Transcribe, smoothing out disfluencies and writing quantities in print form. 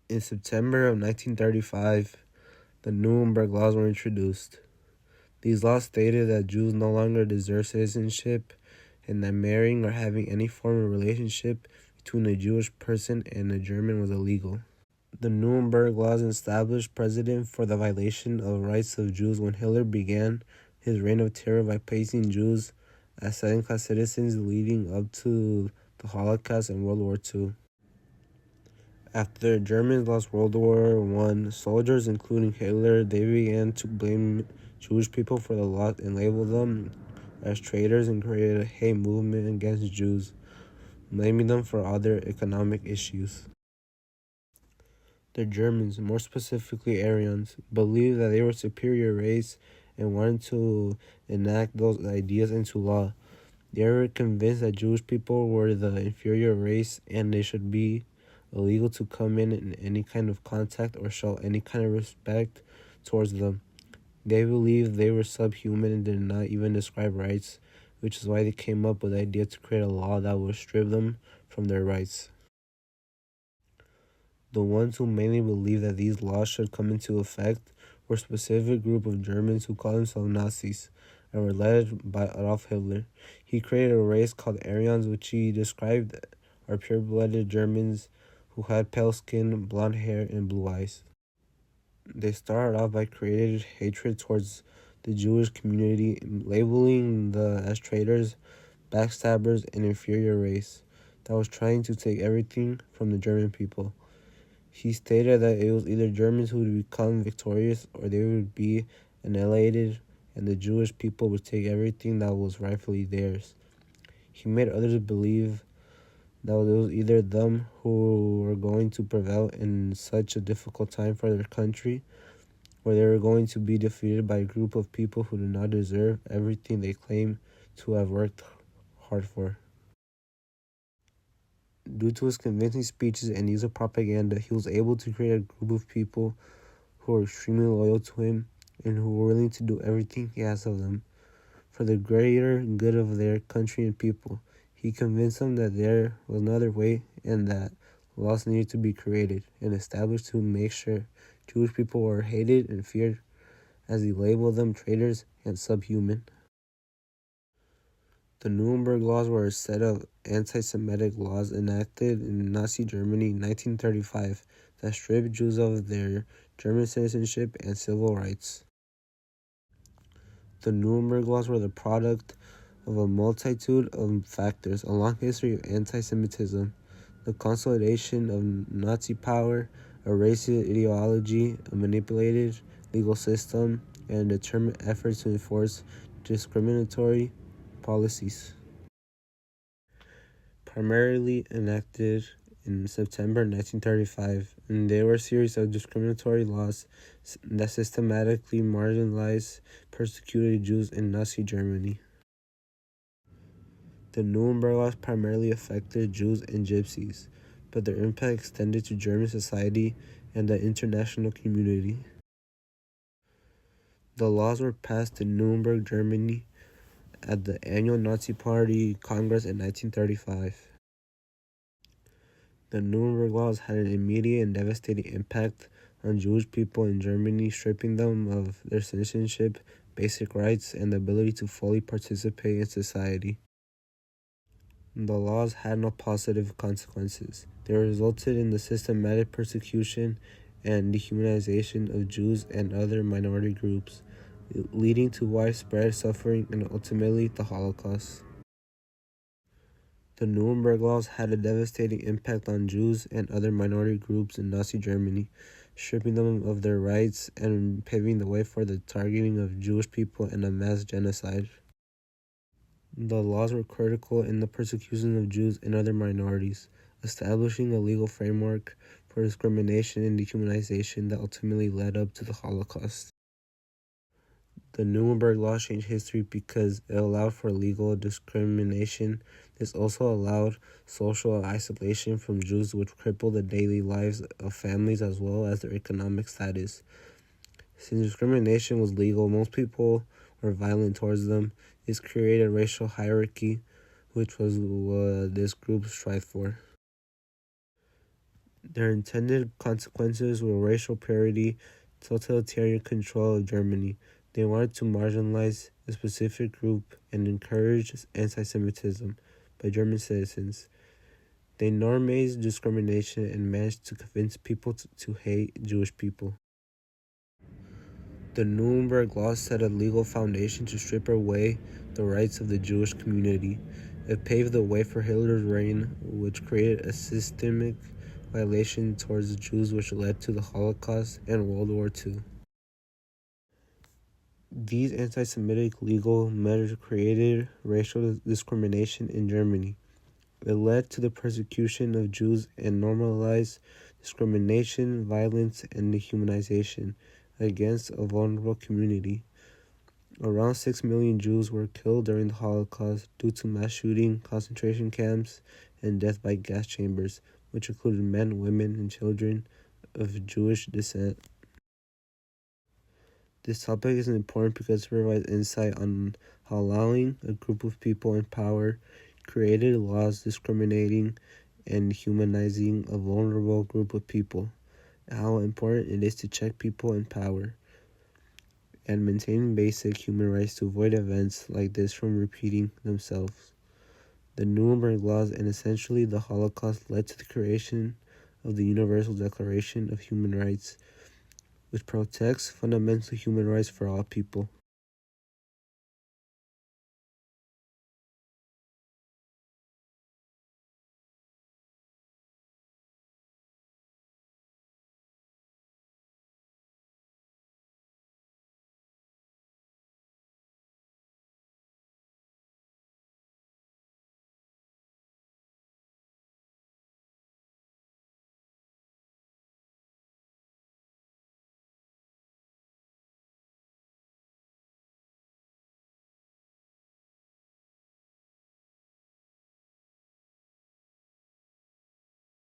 In September of 1935, the Nuremberg Laws were introduced. These laws stated that Jews no longer deserved citizenship and that marrying or having any form of relationship between a Jewish person and a German was illegal. The Nuremberg Laws established precedent for the violation of rights of Jews when Hitler began his reign of terror by placing Jews as second-class citizens leading up to the Holocaust and World War II. After the Germans lost World War I, soldiers, including Hitler, they began to blame Jewish people for the loss and label them as traitors and created a hate movement against Jews, blaming them for other economic issues. The Germans, more specifically Aryans, believed that they were a superior race and wanted to enact those ideas into law. They were convinced that Jewish people were the inferior race and they should be illegal to come in any kind of contact or show any kind of respect towards them. They believed they were subhuman and did not even describe rights, which is why they came up with the idea to create a law that would strip them from their rights. The ones who mainly believed that these laws should come into effect were a specific group of Germans who called themselves Nazis and were led by Adolf Hitler. He created a race called Aryans, which he described are pure-blooded Germans who had pale skin, blonde hair, and blue eyes. They started off by creating hatred towards the Jewish community, labeling them as traitors, backstabbers, and inferior race that was trying to take everything from the German people. He stated that it was either Germans who would become victorious or they would be annihilated and the Jewish people would take everything that was rightfully theirs. He made others believe that it was either them who were going to prevail in such a difficult time for their country, or they were going to be defeated by a group of people who did not deserve everything they claim to have worked hard for. Due to his convincing speeches and use of propaganda, he was able to create a group of people who were extremely loyal to him and who were willing to do everything he asked of them for the greater good of their country and people. He convinced them that there was another way and that laws needed to be created and established to make sure Jewish people were hated and feared, as he labeled them traitors and subhuman. The Nuremberg Laws were a set of anti-Semitic laws enacted in Nazi Germany in 1935 that stripped Jews of their German citizenship and civil rights. The Nuremberg Laws were the product of a multitude of factors, a long history of anti-Semitism, the consolidation of Nazi power, a racist ideology, a manipulated legal system, and a determined effort to enforce discriminatory policies. Primarily enacted in September 1935, and they were a series of discriminatory laws that systematically marginalized persecuted Jews in Nazi Germany. The Nuremberg Laws primarily affected Jews and Gypsies, but their impact extended to German society and the international community. The laws were passed in Nuremberg, Germany, at the annual Nazi Party Congress in 1935. The Nuremberg Laws had an immediate and devastating impact on Jewish people in Germany, stripping them of their citizenship, basic rights, and the ability to fully participate in society. The laws had no positive consequences. They resulted in the systematic persecution and dehumanization of Jews and other minority groups, leading to widespread suffering and ultimately the Holocaust. The Nuremberg Laws had a devastating impact on Jews and other minority groups in Nazi Germany, stripping them of their rights and paving the way for the targeting of Jewish people and a mass genocide. The laws were critical in the persecution of Jews and other minorities, establishing a legal framework for discrimination and dehumanization that ultimately led up to the Holocaust. The Nuremberg Law changed history because it allowed for legal discrimination. This also allowed social isolation from Jews, which crippled the daily lives of families as well as their economic status. Since discrimination was legal, most people were violent towards them. This created racial hierarchy, which was what this group strived for. Their intended consequences were racial purity, totalitarian control of Germany. They wanted to marginalize a specific group and encourage anti-Semitism by German citizens. They normalized discrimination and managed to convince people to hate Jewish people. The Nuremberg Law set a legal foundation to strip away the rights of the Jewish community. It paved the way for Hitler's reign, which created a systemic violation towards the Jews which led to the Holocaust and World War II. These anti-Semitic legal measures created racial discrimination in Germany. It led to the persecution of Jews and normalized discrimination, violence, and dehumanization against a vulnerable community. Around 6 million Jews were killed during the Holocaust due to mass shooting, concentration camps, and death by gas chambers, which included men, women, and children of Jewish descent. This topic is important because it provides insight on how allowing a group of people in power created laws discriminating and humanizing a vulnerable group of people, and how important it is to check people in power and maintain basic human rights to avoid events like this from repeating themselves. The Nuremberg Laws and essentially the Holocaust led to the creation of the Universal Declaration of Human Rights, which protects fundamental human rights for all people.